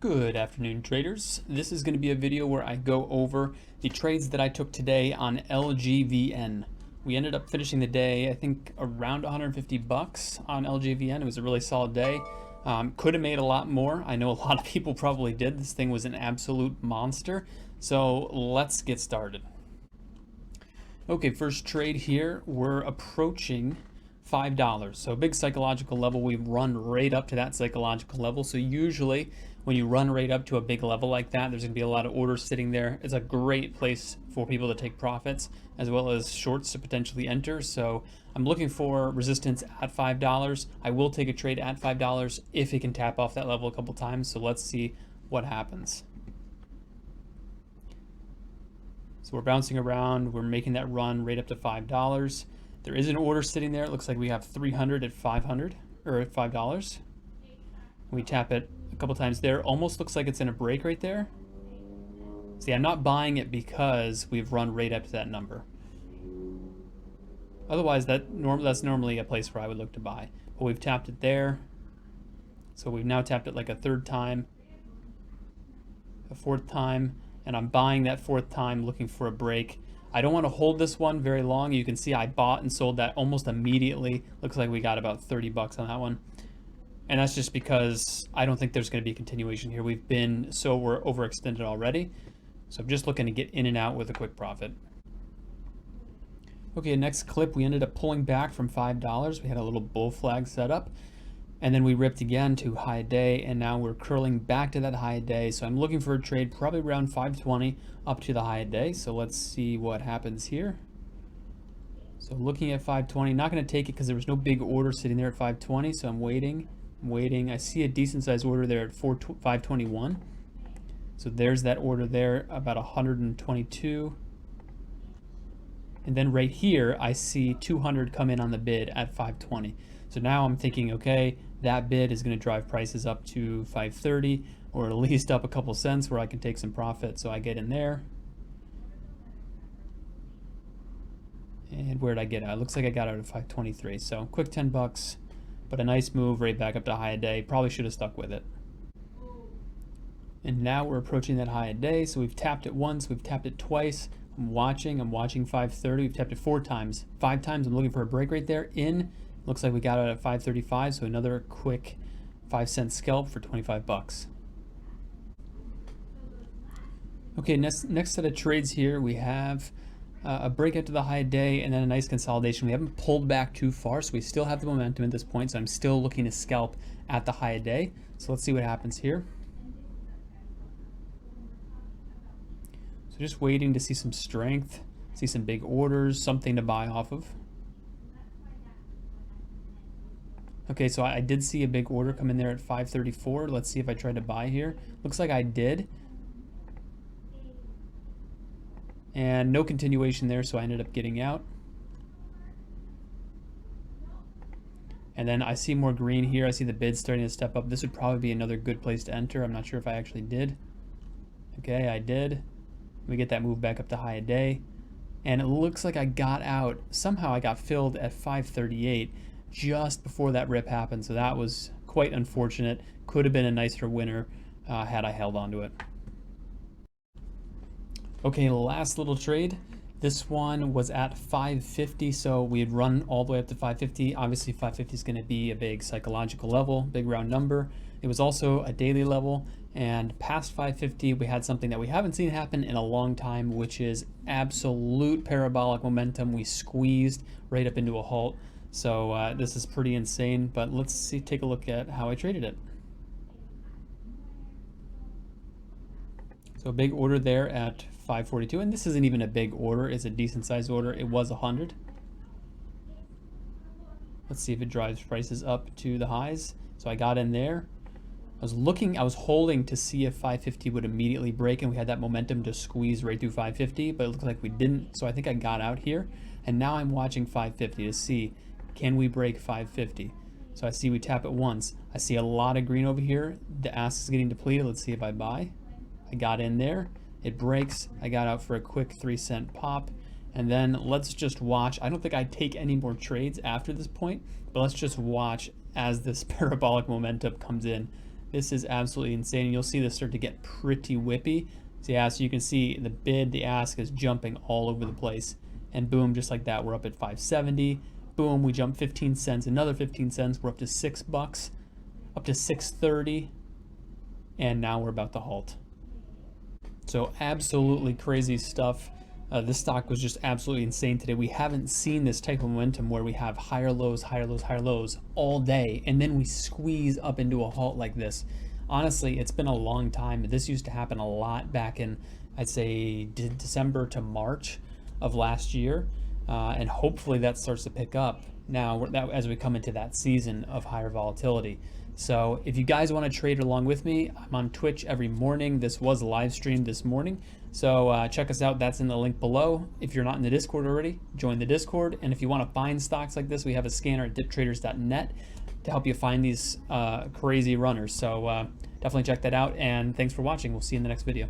Good afternoon, traders. This is going to be a video where I go over the trades that I took today on LGVN. We ended up finishing the day, I think, around 150 bucks on LGVN. It was a really solid day. Could have made a lot more. I know a lot of people probably did. This thing was an absolute monster. So let's get started. Okay, first trade here. We're approaching $5. So a big psychological level. We've run right up to that psychological level. So usually when you run right up to a big level like that, there's gonna be a lot of orders sitting there. It's a great place for people to take profits as well as shorts to potentially enter. So I'm looking for resistance at $5. I will take a trade at $5 if it can tap off that level a couple times. So let's see what happens. So we're bouncing around. We're making that run right up to $5. There is an order sitting there. It looks like we have 300 at 500 or at $5. We tap it a couple times there. Almost looks like it's in a break right there. See, I'm not buying it because we've run right up to that number. Otherwise, that's normally a place where I would look to buy. But we've tapped it there. So we've now tapped it like a third time, a fourth time, and I'm buying that fourth time looking for a break. I don't want to hold this one very long. You can see I bought and sold that almost immediately. Looks like we got about 30 bucks on that one. And that's just because I don't think there's going to be a continuation here. We're overextended already. So I'm just looking to get in and out with a quick profit. Okay, next clip, we ended up pulling back from $5. We had a little bull flag set up. And then we ripped again to high day, and now we're curling back to that high day. So I'm looking for a trade probably around 520 up to the high day. So let's see what happens here. So looking at 520, not going to take it because there was no big order sitting there at 520. So I'm waiting. I see a decent sized order there at 521. So there's that order there, about 122. And then right here, I see 200 come in on the bid at 520. So now I'm thinking, okay, that bid is going to drive prices up to 530, or at least up a couple cents where I can take some profit. So I get in there. And where did I get out? It looks like I got out at 523. So quick 10 bucks, but a nice move right back up to high day. Probably should have stuck with it. And now we're approaching that high day. So we've tapped it once, we've tapped it twice. I'm watching 530. We've tapped it 4 times. 5 times, I'm looking for a break right there. In. Looks like we got it at 535, so another quick 5-cent scalp for 25 bucks. Okay, next set of trades here, we have a breakout to the high day and then a nice consolidation. We haven't pulled back too far, so we still have the momentum at this point, so I'm still looking to scalp at the high day. So let's see what happens here. So just waiting to see some strength, see some big orders, something to buy off of. Okay, so I did see a big order come in there at 534. Let's see if I tried to buy here. Looks like I did. And no continuation there, so I ended up getting out. And then I see more green here. I see the bid starting to step up. This would probably be another good place to enter. I'm not sure if I actually did. Okay, I did. We get that move back up to high day. And it looks like I got out. Somehow I got filled at 538. Just before that rip happened, so that was quite unfortunate. Could have been a nicer winner had I held on to it. Okay, last little trade. This one was at 550, so we had run all the way up to 550. Obviously 550 is going to be a big psychological level, big round number. It was also a daily level, and past 550 we had something that we haven't seen happen in a long time, which is absolute parabolic momentum. We squeezed right up into a halt. So this is pretty insane, but let's take a look at how I traded it. So a big order there at 542, and this isn't even a big order, it's a decent sized order. It was 100. Let's see if it drives prices up to the highs. So I got in there. I was holding to see if 550 would immediately break, and we had that momentum to squeeze right through 550, but it looked like we didn't. So I think I got out here, and now I'm watching 550 to see, can we break 550? So I see we tap it once. I see a lot of green over here. The ask is getting depleted. Let's see if I buy. I got in there. It breaks. I got out for a quick 3-cent pop. And then let's just watch. I don't think I'd take any more trades after this point, but let's just watch as this parabolic momentum comes in. This is absolutely insane. You'll see this start to get pretty whippy. So yeah, so you can see the bid, the ask is jumping all over the place. And boom, just like that, we're up at 570. Boom, we jump 15 cents, another 15 cents. We're up to $6, up to 630. And now we're about to halt. So absolutely crazy stuff. This stock was just absolutely insane today. We haven't seen this type of momentum where we have higher lows, higher lows, higher lows all day, and then we squeeze up into a halt like this. Honestly, it's been a long time. This used to happen a lot back in, I'd say, December to March of last year, and hopefully that starts to pick up now as we come into that season of higher volatility. So if you guys want to trade along with me, I'm on Twitch every morning. This was live streamed this morning. So check us out. That's in the link below. If you're not in the Discord already, join the Discord. And if you want to find stocks like this, we have a scanner at diptraders.net to help you find these crazy runners. So definitely check that out. And thanks for watching. We'll see you in the next video.